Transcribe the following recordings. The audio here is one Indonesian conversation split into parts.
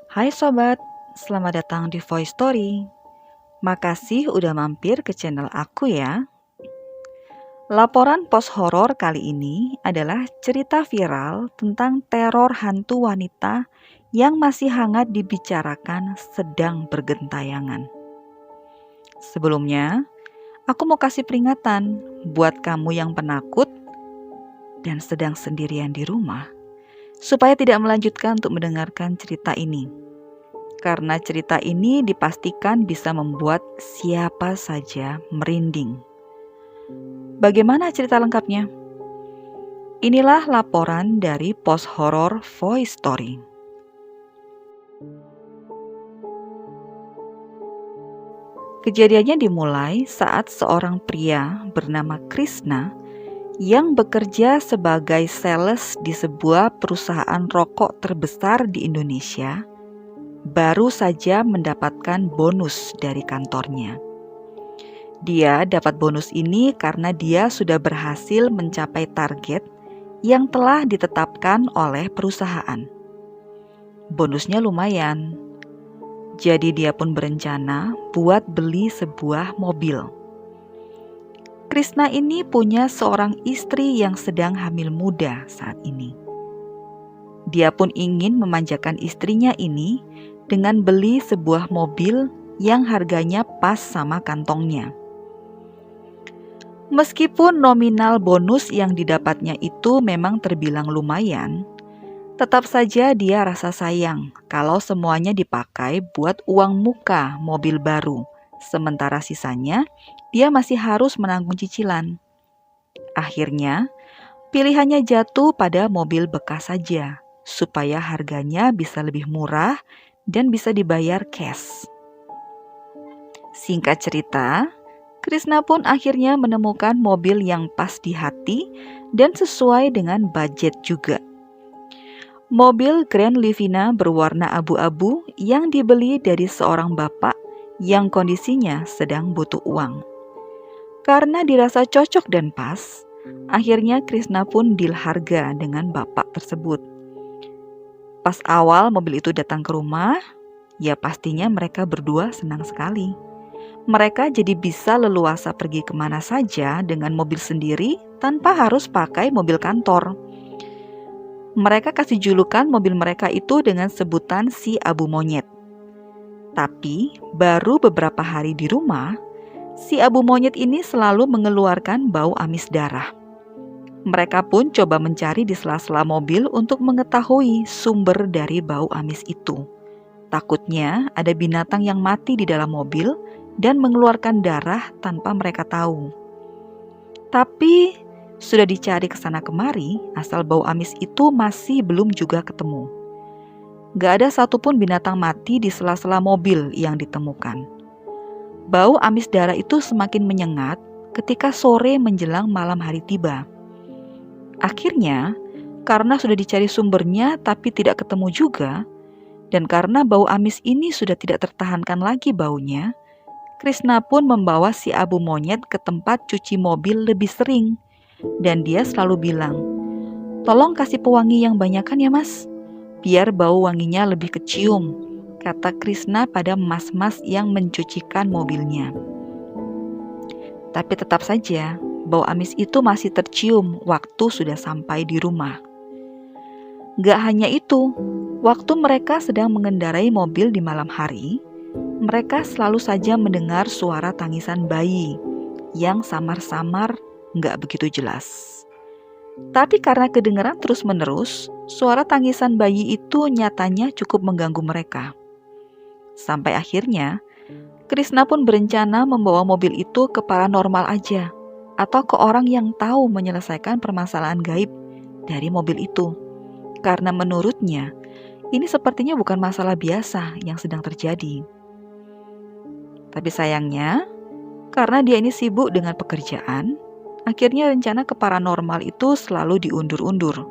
Hai sobat, selamat datang di Voice Story. Makasih udah mampir ke channel aku ya. Laporan post horor kali ini adalah cerita viral tentang teror hantu wanita yang masih hangat dibicarakan sedang bergentayangan. Sebelumnya, aku mau kasih peringatan buat kamu yang penakut dan sedang sendirian di rumah, supaya tidak melanjutkan untuk mendengarkan cerita ini. Karena cerita ini dipastikan bisa membuat siapa saja merinding. Bagaimana cerita lengkapnya? Inilah laporan dari Post Horror Voice Story. Kejadiannya dimulai saat seorang pria bernama Krishna yang bekerja sebagai sales di sebuah perusahaan rokok terbesar di Indonesia baru saja mendapatkan bonus dari kantornya. Dia dapat bonus ini karena dia sudah berhasil mencapai target yang telah ditetapkan oleh perusahaan. Bonusnya lumayan. Jadi dia pun berencana buat beli sebuah mobil. Krishna ini punya seorang istri yang sedang hamil muda saat ini. Dia pun ingin memanjakan istrinya ini dengan beli sebuah mobil yang harganya pas sama kantongnya. Meskipun nominal bonus yang didapatnya itu memang terbilang lumayan, tetap saja dia rasa sayang kalau semuanya dipakai buat uang muka mobil baru, sementara sisanya dia masih harus menanggung cicilan. Akhirnya, pilihannya jatuh pada mobil bekas saja, supaya harganya bisa lebih murah dan bisa dibayar cash. Singkat cerita, Krishna pun akhirnya menemukan mobil yang pas di hati dan sesuai dengan budget juga. Mobil Grand Livina berwarna abu-abu yang dibeli dari seorang bapak yang kondisinya sedang butuh uang. Karena dirasa cocok dan pas, akhirnya Krishna pun deal harga dengan bapak tersebut. Pas awal mobil itu datang ke rumah, ya pastinya mereka berdua senang sekali. Mereka jadi bisa leluasa pergi kemana saja dengan mobil sendiri tanpa harus pakai mobil kantor. Mereka kasih julukan mobil mereka itu dengan sebutan si Abu Monyet. Tapi baru beberapa hari di rumah, si Abu Monyet ini selalu mengeluarkan bau amis darah. Mereka pun coba mencari di sela-sela mobil untuk mengetahui sumber dari bau amis itu. Takutnya ada binatang yang mati di dalam mobil dan mengeluarkan darah tanpa mereka tahu. Tapi sudah dicari ke sana kemari, asal bau amis itu masih belum juga ketemu. Gak ada satupun binatang mati di sela-sela mobil yang ditemukan. Bau amis darah itu semakin menyengat ketika sore menjelang malam hari tiba. Akhirnya, karena sudah dicari sumbernya tapi tidak ketemu juga, dan karena bau amis ini sudah tidak tertahankan lagi baunya, Krishna pun membawa si Abu Monyet ke tempat cuci mobil lebih sering. Dan dia selalu bilang, "Tolong kasih pewangi yang banyakan ya mas, biar bau wanginya lebih kecium," kata Krishna pada mas-mas yang mencucikan mobilnya. Tapi tetap saja, bau amis itu masih tercium waktu sudah sampai di rumah. Gak hanya itu, waktu mereka sedang mengendarai mobil di malam hari, mereka selalu saja mendengar suara tangisan bayi yang samar-samar gak begitu jelas. Tapi karena kedengaran terus-menerus, suara tangisan bayi itu nyatanya cukup mengganggu mereka. Sampai akhirnya, Krishna pun berencana membawa mobil itu ke paranormal aja, atau ke orang yang tahu menyelesaikan permasalahan gaib dari mobil itu. Karena menurutnya, ini sepertinya bukan masalah biasa yang sedang terjadi. Tapi sayangnya, karena dia ini sibuk dengan pekerjaan, akhirnya rencana ke paranormal itu selalu diundur-undur.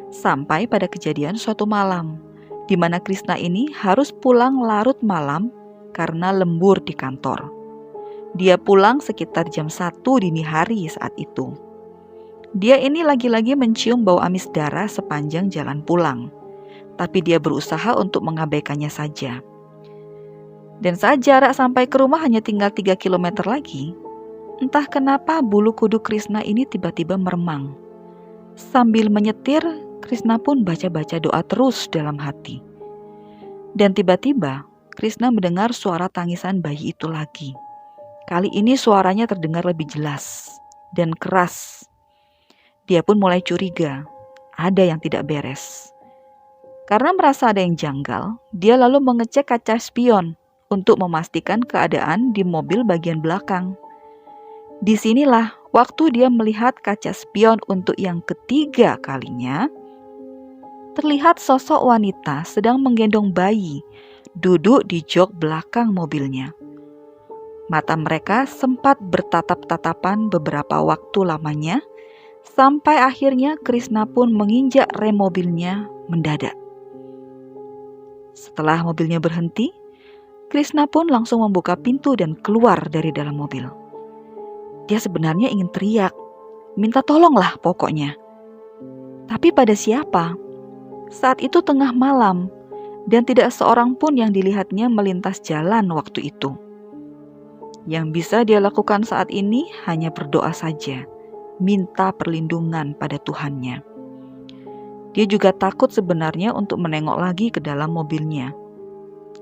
Sampai pada kejadian suatu malam, di mana Krishna ini harus pulang larut malam karena lembur di kantor. Dia pulang sekitar jam 1 dini hari saat itu. Dia ini lagi-lagi mencium bau amis darah sepanjang jalan pulang, tapi dia berusaha untuk mengabaikannya saja. Dan saat jarak sampai ke rumah hanya tinggal 3 kilometer lagi, entah kenapa bulu kuduk Krishna ini tiba-tiba meremang. Sambil menyetir, Krishna pun baca-baca doa terus dalam hati. Dan tiba-tiba, Krishna mendengar suara tangisan bayi itu lagi. Kali ini suaranya terdengar lebih jelas dan keras. Dia pun mulai curiga, ada yang tidak beres. Karena merasa ada yang janggal, dia lalu mengecek kaca spion untuk memastikan keadaan di mobil bagian belakang. Disinilah waktu dia melihat kaca spion untuk yang ketiga kalinya, terlihat sosok wanita sedang menggendong bayi duduk di jok belakang mobilnya. Mata mereka sempat bertatap-tatapan beberapa waktu lamanya, sampai akhirnya Krishna pun menginjak rem mobilnya mendadak. Setelah mobilnya berhenti, Krishna pun langsung membuka pintu dan keluar dari dalam mobil. Dia sebenarnya ingin teriak, minta tolonglah pokoknya. Tapi pada siapa? Saat itu tengah malam, dan tidak seorang pun yang dilihatnya melintas jalan waktu itu. Yang bisa dia lakukan saat ini hanya berdoa saja, minta perlindungan pada Tuhannya. Dia juga takut sebenarnya untuk menengok lagi ke dalam mobilnya.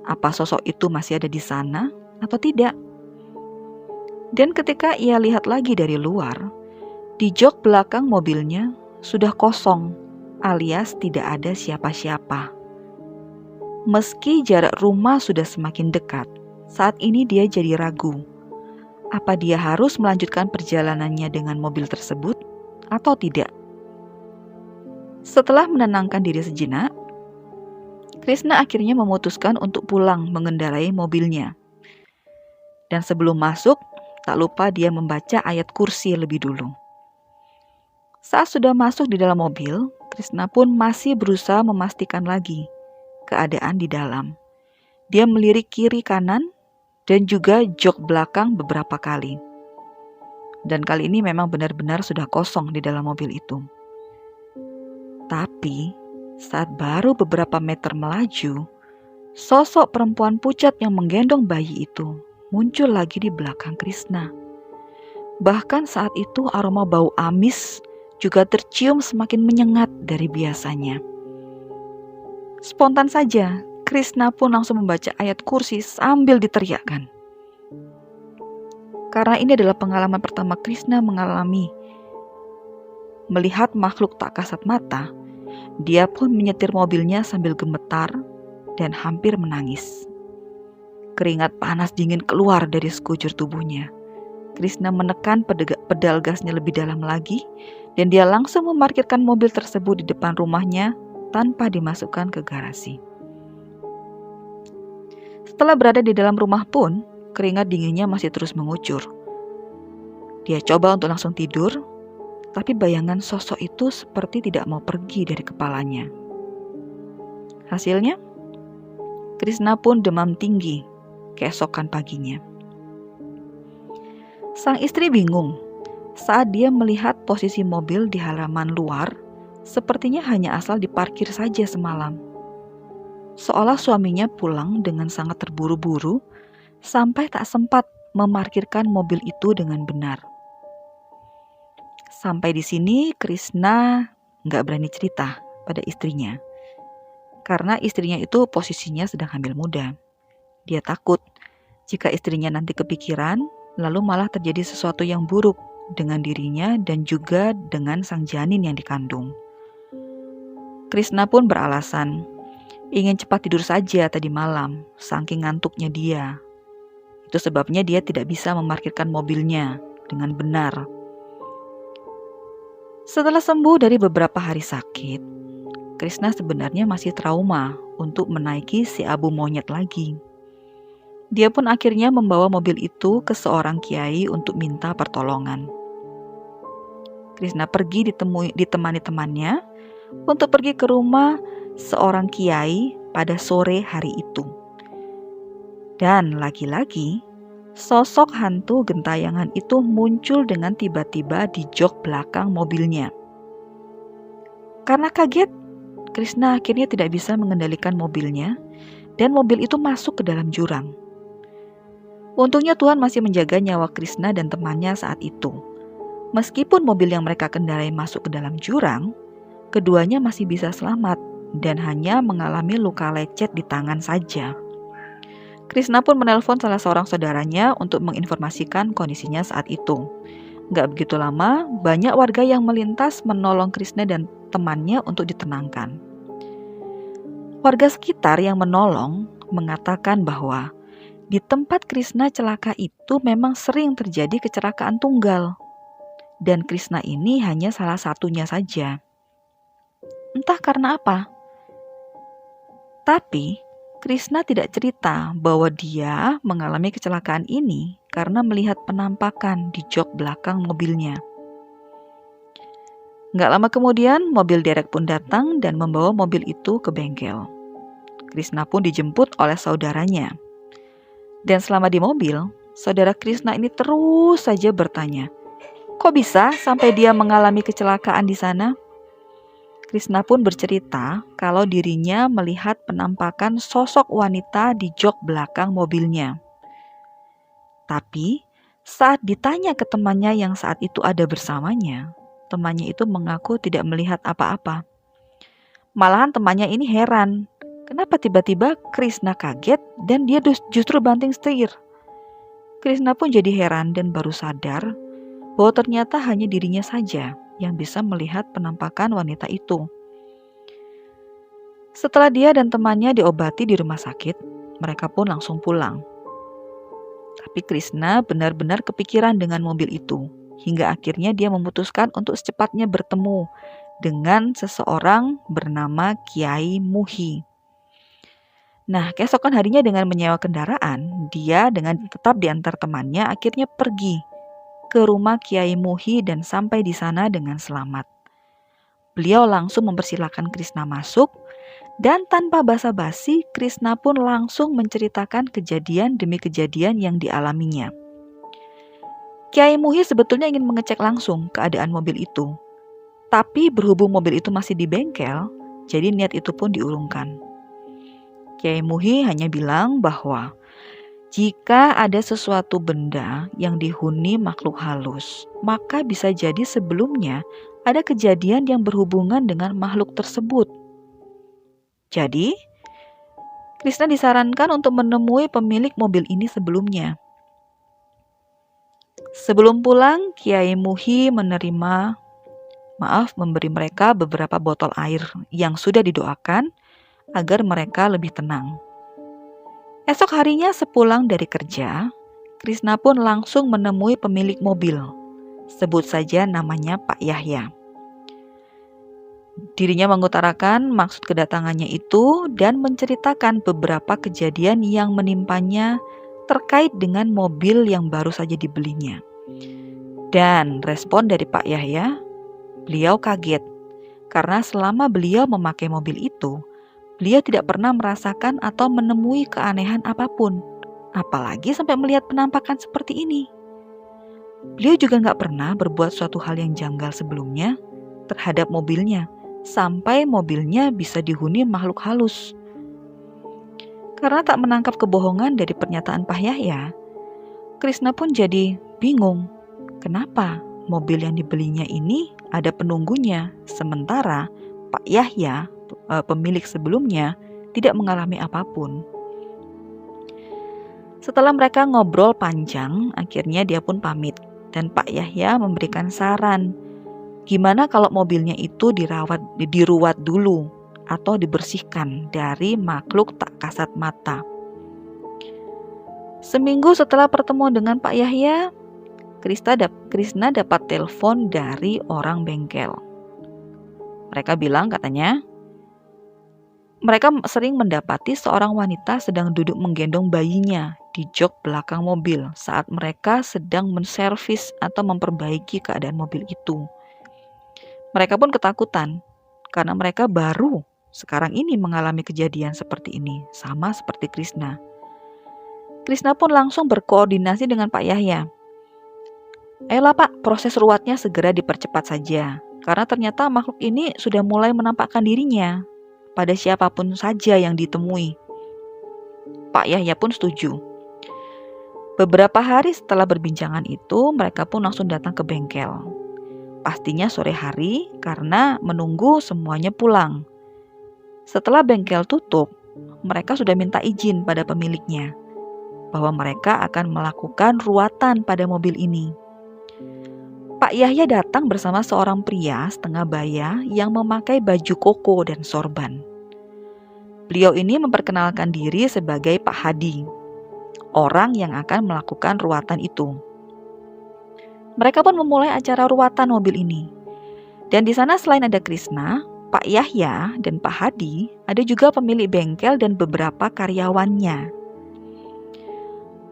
Apa sosok itu masih ada di sana atau tidak? Dan ketika ia lihat lagi dari luar, di jok belakang mobilnya sudah kosong, alias tidak ada siapa-siapa. Meski jarak rumah sudah semakin dekat, saat ini dia jadi ragu. Apa dia harus melanjutkan perjalanannya dengan mobil tersebut atau tidak? Setelah menenangkan diri sejenak, Krishna akhirnya memutuskan untuk pulang mengendarai mobilnya. Dan sebelum masuk, tak lupa dia membaca ayat kursi lebih dulu. Saat sudah masuk di dalam mobil, Krishna pun masih berusaha memastikan lagi keadaan di dalam. Dia melirik kiri kanan dan juga jok belakang beberapa kali. Dan kali ini memang benar-benar sudah kosong di dalam mobil itu. Tapi saat baru beberapa meter melaju, sosok perempuan pucat yang menggendong bayi itu muncul lagi di belakang Krishna. Bahkan saat itu aroma bau amis juga tercium semakin menyengat dari biasanya. Spontan saja, Krishna pun langsung membaca ayat kursi sambil diteriakkan. Karena ini adalah pengalaman pertama Krishna melihat makhluk tak kasat mata, dia pun menyetir mobilnya sambil gemetar dan hampir menangis. Keringat panas dingin keluar dari sekujur tubuhnya. Krishna menekan pedal gasnya lebih dalam lagi, dan dia langsung memarkirkan mobil tersebut di depan rumahnya tanpa dimasukkan ke garasi. Setelah berada di dalam rumah pun, keringat dinginnya masih terus mengucur. Dia coba untuk langsung tidur, tapi bayangan sosok itu seperti tidak mau pergi dari kepalanya. Hasilnya, Krishna pun demam tinggi keesokan paginya. Sang istri bingung saat dia melihat posisi mobil di halaman luar, sepertinya hanya asal diparkir saja semalam. Seolah suaminya pulang dengan sangat terburu-buru sampai tak sempat memarkirkan mobil itu dengan benar. Sampai di sini Krishna nggak berani cerita pada istrinya. Karena istrinya itu posisinya sedang hamil muda. Dia takut jika istrinya nanti kepikiran, lalu malah terjadi sesuatu yang buruk dengan dirinya dan juga dengan sang janin yang dikandung. Krishna pun beralasan, ingin cepat tidur saja tadi malam, saking ngantuknya dia. Itu sebabnya dia tidak bisa memarkirkan mobilnya dengan benar. Setelah sembuh dari beberapa hari sakit, Krishna sebenarnya masih trauma untuk menaiki si Abu Monyet lagi. Dia pun akhirnya membawa mobil itu ke seorang kiai untuk minta pertolongan. Krishna pergi ditemani temannya untuk pergi ke rumah seorang kiai pada sore hari itu. Dan lagi-lagi, sosok hantu gentayangan itu muncul dengan tiba-tiba di jok belakang mobilnya. Karena kaget, Krishna akhirnya tidak bisa mengendalikan mobilnya dan mobil itu masuk ke dalam jurang. Untungnya Tuhan masih menjaga nyawa Krishna dan temannya saat itu. Meskipun mobil yang mereka kendarai masuk ke dalam jurang, keduanya masih bisa selamat dan hanya mengalami luka lecet di tangan saja. Krishna pun menelpon salah seorang saudaranya untuk menginformasikan kondisinya saat itu. Gak begitu lama, banyak warga yang melintas menolong Krishna dan temannya untuk ditenangkan. Warga sekitar yang menolong mengatakan bahwa di tempat Krishna celaka itu memang sering terjadi kecelakaan tunggal. Dan Krishna ini hanya salah satunya saja. Entah karena apa. Tapi Krishna tidak cerita bahwa dia mengalami kecelakaan ini karena melihat penampakan di jok belakang mobilnya. Nggak lama kemudian, mobil derek pun datang dan membawa mobil itu ke bengkel. Krishna pun dijemput oleh saudaranya. Dan selama di mobil, saudara Krishna ini terus saja bertanya, kok bisa sampai dia mengalami kecelakaan di sana? Krishna pun bercerita kalau dirinya melihat penampakan sosok wanita di jok belakang mobilnya. Tapi saat ditanya ke temannya yang saat itu ada bersamanya, temannya itu mengaku tidak melihat apa-apa. Malahan temannya ini heran, kenapa tiba-tiba Krishna kaget dan dia justru banting setir. Krishna pun jadi heran dan baru sadar bahwa ternyata hanya dirinya saja yang bisa melihat penampakan wanita itu. Setelah dia dan temannya diobati di rumah sakit, mereka pun langsung pulang. Tapi Krishna benar-benar kepikiran dengan mobil itu, hingga akhirnya dia memutuskan untuk secepatnya bertemu dengan seseorang bernama Kiai Muhi. Nah, keesokan harinya dengan menyewa kendaraan, dia dengan tetap diantar temannya akhirnya pergi ke rumah Kiai Muhi dan sampai di sana dengan selamat. Beliau langsung mempersilahkan Krishna masuk dan tanpa basa-basi Krishna pun langsung menceritakan kejadian demi kejadian yang dialaminya. Kiai Muhi sebetulnya ingin mengecek langsung keadaan mobil itu. Tapi berhubung mobil itu masih di bengkel, jadi niat itu pun diurungkan. Kiai Muhi hanya bilang bahwa jika ada sesuatu benda yang dihuni makhluk halus, maka bisa jadi sebelumnya ada kejadian yang berhubungan dengan makhluk tersebut. Jadi, Krishna disarankan untuk menemui pemilik mobil ini sebelumnya. Sebelum pulang, Kiai Muhi memberi mereka beberapa botol air yang sudah didoakan agar mereka lebih tenang. Esok harinya sepulang dari kerja, Krishna pun langsung menemui pemilik mobil. Sebut saja namanya Pak Yahya. Dirinya mengutarakan maksud kedatangannya itu dan menceritakan beberapa kejadian yang menimpanya terkait dengan mobil yang baru saja dibelinya. Dan respon dari Pak Yahya, beliau kaget karena selama beliau memakai mobil itu, beliau tidak pernah merasakan atau menemui keanehan apapun, apalagi sampai melihat penampakan seperti ini. Beliau juga nggak pernah berbuat suatu hal yang janggal sebelumnya terhadap mobilnya, sampai mobilnya bisa dihuni makhluk halus. Karena tak menangkap kebohongan dari pernyataan Pak Yahya, Krishna pun jadi bingung. Kenapa mobil yang dibelinya ini ada penunggunya, sementara Pak Yahya, pemilik sebelumnya, tidak mengalami apapun. Setelah mereka ngobrol panjang, akhirnya dia pun pamit dan Pak Yahya memberikan saran, gimana kalau mobilnya itu diruat dulu atau dibersihkan dari makhluk tak kasat mata. Seminggu setelah pertemuan dengan Pak Yahya, Krishna dapat telepon dari orang bengkel. Mereka bilang katanya, mereka sering mendapati seorang wanita sedang duduk menggendong bayinya di jok belakang mobil saat mereka sedang menservis atau memperbaiki keadaan mobil itu. Mereka pun ketakutan karena mereka baru sekarang ini mengalami kejadian seperti ini, sama seperti Krishna. Krisna pun langsung berkoordinasi dengan Pak Yahya. Ayolah Pak, proses ruwatnya segera dipercepat saja. Karena ternyata makhluk ini sudah mulai menampakkan dirinya pada siapapun saja yang ditemui. Pak Yahya pun setuju. Beberapa hari setelah perbincangan itu, mereka pun langsung datang ke bengkel. Pastinya sore hari karena menunggu semuanya pulang. Setelah bengkel tutup, mereka sudah minta izin pada pemiliknya bahwa mereka akan melakukan ruatan pada mobil ini. Pak Yahya datang bersama seorang pria setengah baya yang memakai baju koko dan sorban. Beliau ini memperkenalkan diri sebagai Pak Hadi, orang yang akan melakukan ruatan itu. Mereka pun memulai acara ruatan mobil ini. Dan di sana selain ada Krisna, Pak Yahya, dan Pak Hadi, ada juga pemilik bengkel dan beberapa karyawannya.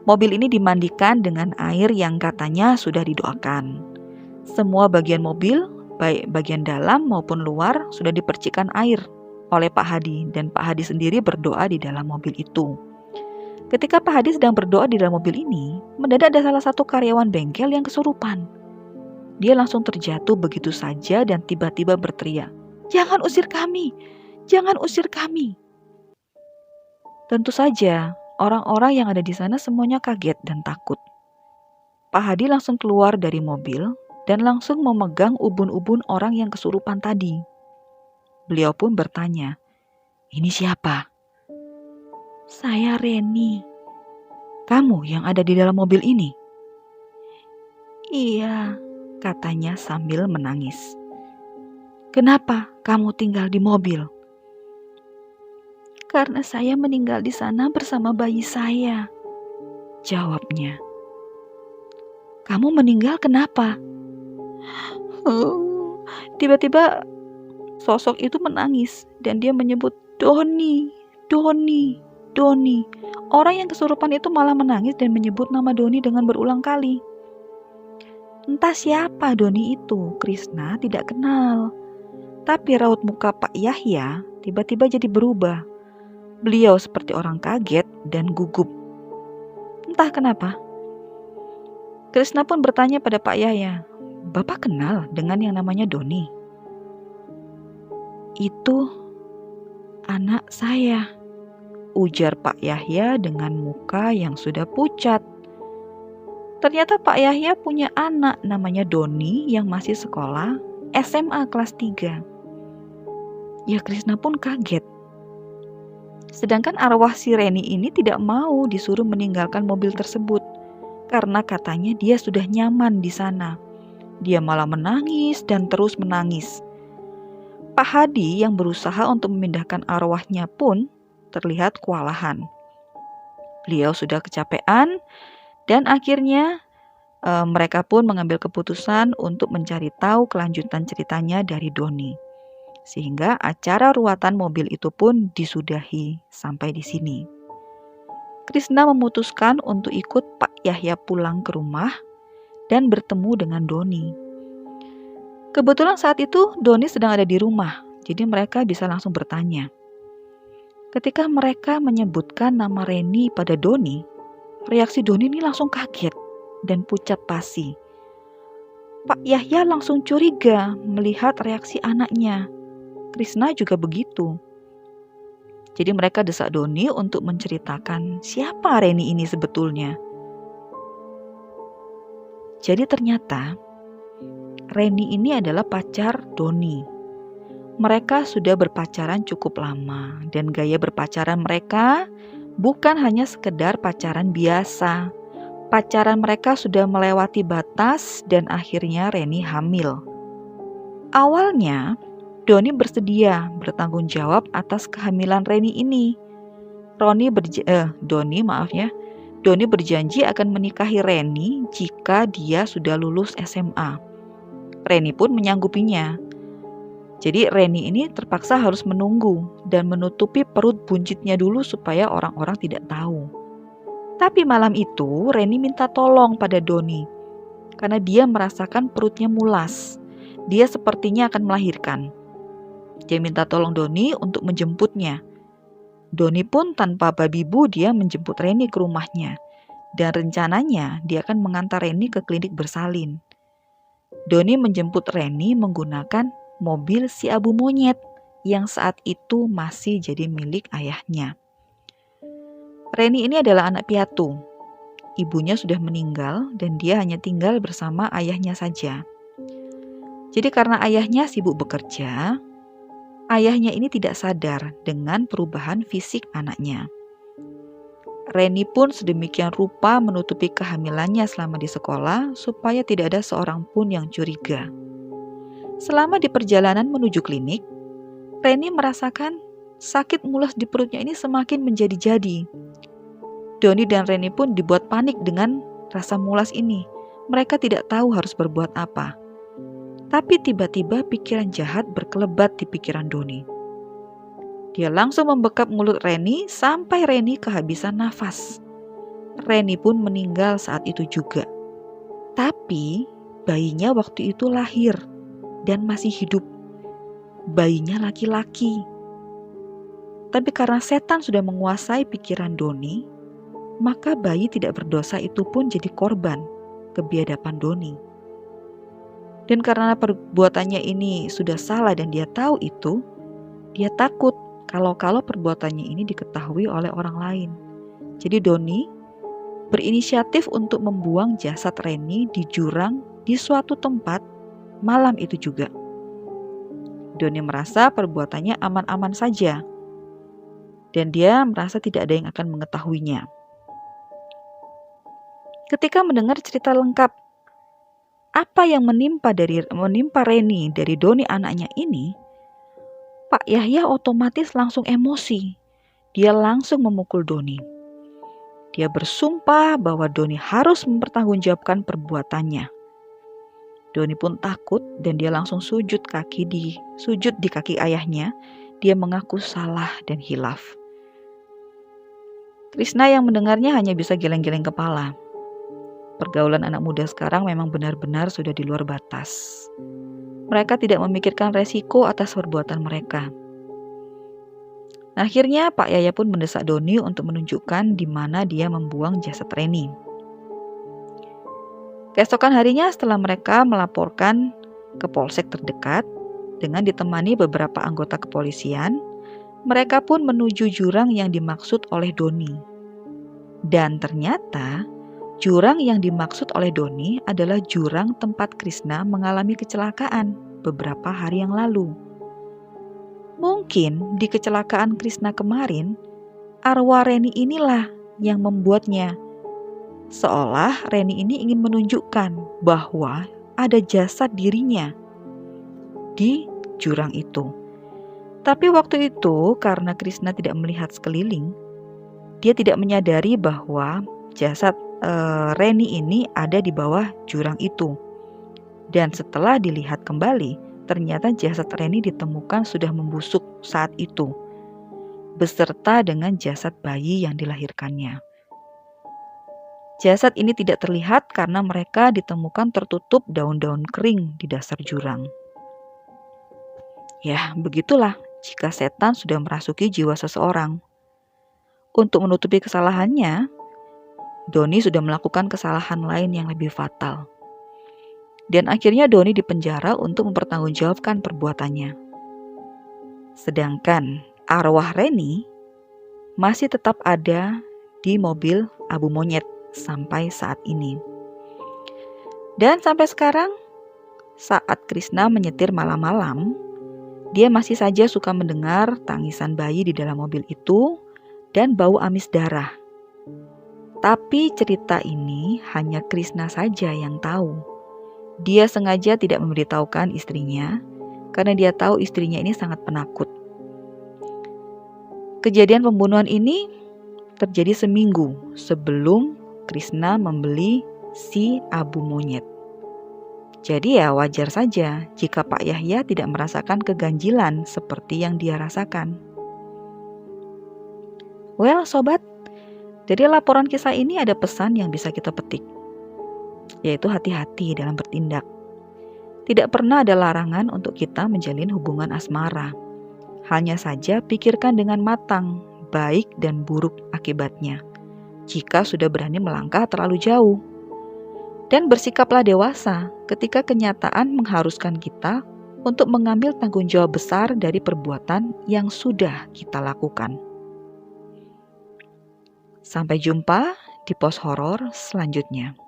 Mobil ini dimandikan dengan air yang katanya sudah didoakan. Semua bagian mobil, baik bagian dalam maupun luar, sudah dipercikkan air oleh Pak Hadi, dan Pak Hadi sendiri berdoa di dalam mobil itu. Ketika Pak Hadi sedang berdoa di dalam mobil ini, mendadak ada salah satu karyawan bengkel yang kesurupan. Dia langsung terjatuh begitu saja dan tiba-tiba berteriak, "Jangan usir kami! Jangan usir kami!" Tentu saja, orang-orang yang ada di sana semuanya kaget dan takut. Pak Hadi langsung keluar dari mobil dan langsung memegang ubun-ubun orang yang kesurupan tadi. Beliau pun bertanya, "Ini siapa?" "Saya Reni." "Kamu yang ada di dalam mobil ini?" "Iya," katanya sambil menangis. "Kenapa kamu tinggal di mobil?" "Karena saya meninggal di sana bersama bayi saya," jawabnya. "Kamu meninggal kenapa?" Tiba-tiba sosok itu menangis dan dia menyebut Doni, Doni, Doni. Orang yang kesurupan itu malah menangis dan menyebut nama Doni dengan berulang kali. Entah siapa Doni itu, Krisna tidak kenal. Tapi raut muka Pak Yahya tiba-tiba jadi berubah. Beliau seperti orang kaget dan gugup. Entah kenapa. Krisna pun bertanya pada Pak Yahya, "Bapak kenal dengan yang namanya Doni?" "Itu anak saya," ujar Pak Yahya dengan muka yang sudah pucat. Ternyata Pak Yahya punya anak namanya Doni yang masih sekolah SMA kelas 3. Ya, Krisna pun kaget. Sedangkan arwah si Reni ini tidak mau disuruh meninggalkan mobil tersebut karena katanya dia sudah nyaman di sana. Dia malah menangis dan terus menangis. Pak Hadi yang berusaha untuk memindahkan arwahnya pun terlihat kewalahan. Beliau sudah kecapean dan akhirnya mereka pun mengambil keputusan untuk mencari tahu kelanjutan ceritanya dari Doni. Sehingga acara ruatan mobil itu pun disudahi sampai di sini. Krisna memutuskan untuk ikut Pak Yahya pulang ke rumah dan bertemu dengan Doni. Kebetulan saat itu Doni sedang ada di rumah, jadi mereka bisa langsung bertanya. Ketika mereka menyebutkan nama Reni pada Doni, reaksi Doni ini langsung kaget dan pucat pasi. Pak Yahya langsung curiga melihat reaksi anaknya. Krisna juga begitu. Jadi mereka desak Doni untuk menceritakan siapa Reni ini sebetulnya. Jadi ternyata Reni ini adalah pacar Doni. Mereka sudah berpacaran cukup lama dan gaya berpacaran mereka bukan hanya sekedar pacaran biasa. Pacaran mereka sudah melewati batas dan akhirnya Reni hamil. Awalnya Doni bersedia bertanggung jawab atas kehamilan Reni ini. Doni berjanji akan menikahi Reni jika dia sudah lulus SMA. Reni pun menyanggupinya. Jadi Reni ini terpaksa harus menunggu dan menutupi perut buncitnya dulu supaya orang-orang tidak tahu. Tapi malam itu Reni minta tolong pada Doni karena dia merasakan perutnya mulas. Dia sepertinya akan melahirkan. Dia minta tolong Doni untuk menjemputnya. Doni pun tanpa babi bu dia menjemput Reni ke rumahnya. dan rencananya dia akan mengantar Reni ke klinik bersalin. Doni menjemput Reni menggunakan mobil si Abu Monyet yang saat itu masih jadi milik ayahnya. Reni ini adalah anak piatu. Ibunya sudah meninggal dan dia hanya tinggal bersama ayahnya saja. Jadi karena ayahnya sibuk bekerja, ayahnya ini tidak sadar dengan perubahan fisik anaknya. Reni pun sedemikian rupa menutupi kehamilannya selama di sekolah supaya tidak ada seorang pun yang curiga. Selama di perjalanan menuju klinik, Reni merasakan sakit mulas di perutnya ini semakin menjadi-jadi. Doni dan Reni pun dibuat panik dengan rasa mulas ini. Mereka tidak tahu harus berbuat apa. Tapi tiba-tiba pikiran jahat berkelebat di pikiran Doni. Dia langsung membekap mulut Reni sampai Reni kehabisan nafas. Reni pun meninggal saat itu juga. Tapi bayinya waktu itu lahir dan masih hidup. Bayinya laki-laki. Tapi karena setan sudah menguasai pikiran Doni, maka bayi tidak berdosa itu pun jadi korban kebiadaban Doni. Dan karena perbuatannya ini sudah salah dan dia tahu itu, dia takut kalau perbuatannya ini diketahui oleh orang lain. Jadi Doni berinisiatif untuk membuang jasad Reni di jurang di suatu tempat malam itu juga. Doni merasa perbuatannya aman-aman saja dan dia merasa tidak ada yang akan mengetahuinya. Ketika mendengar cerita lengkap apa yang menimpa Reni dari Doni anaknya ini, Pak Yahya otomatis langsung emosi. Dia langsung memukul Doni. Dia bersumpah bahwa Doni harus mempertanggungjawabkan perbuatannya. Doni pun takut dan dia langsung sujud di kaki ayahnya. Dia mengaku salah dan hilaf. Krishna yang mendengarnya hanya bisa geleng-geleng kepala. Pergaulan anak muda sekarang memang benar-benar sudah di luar batas. Mereka tidak memikirkan resiko atas perbuatan mereka. Akhirnya Pak Yahya pun mendesak Doni untuk menunjukkan di mana dia membuang jasad Reni. Keesokan harinya setelah mereka melaporkan ke polsek terdekat dengan ditemani beberapa anggota kepolisian, mereka pun menuju jurang yang dimaksud oleh Doni. Dan ternyata jurang yang dimaksud oleh Doni adalah jurang tempat Krishna mengalami kecelakaan beberapa hari yang lalu. Mungkin di kecelakaan Krishna kemarin, arwah Reni inilah yang membuatnya. Seolah Reni ini ingin menunjukkan bahwa ada jasad dirinya di jurang itu. Tapi waktu itu karena Krishna tidak melihat sekeliling, dia tidak menyadari bahwa jasad Reni ini ada di bawah jurang itu. Dan setelah dilihat kembali, ternyata jasad Reni ditemukan sudah membusuk saat itu, beserta dengan jasad bayi yang dilahirkannya. Jasad ini tidak terlihat karena mereka ditemukan tertutup daun-daun kering di dasar jurang. Ya, begitulah jika setan sudah merasuki jiwa seseorang. Untuk menutupi kesalahannya, Doni sudah melakukan kesalahan lain yang lebih fatal. Dan akhirnya Doni dipenjara untuk mempertanggungjawabkan perbuatannya. Sedangkan arwah Reni masih tetap ada di mobil Abu Monyet sampai saat ini. Dan sampai sekarang, saat Krishna menyetir malam-malam, dia masih saja suka mendengar tangisan bayi di dalam mobil itu dan bau amis darah. Tapi cerita ini hanya Krishna saja yang tahu. Dia sengaja tidak memberitahukan istrinya karena dia tahu istrinya ini sangat penakut. Kejadian pembunuhan ini terjadi seminggu sebelum Krishna membeli si Abu Monyet. Jadi ya wajar saja jika Pak Yahya tidak merasakan keganjilan seperti yang dia rasakan. Well sobat, dari laporan kisah ini ada pesan yang bisa kita petik, yaitu hati-hati dalam bertindak. Tidak pernah ada larangan untuk kita menjalin hubungan asmara. Hanya saja pikirkan dengan matang, baik dan buruk akibatnya. jika sudah berani melangkah terlalu jauh. Dan bersikaplah dewasa ketika kenyataan mengharuskan kita untuk mengambil tanggung jawab besar dari perbuatan yang sudah kita lakukan. Sampai jumpa di Pos Horor selanjutnya.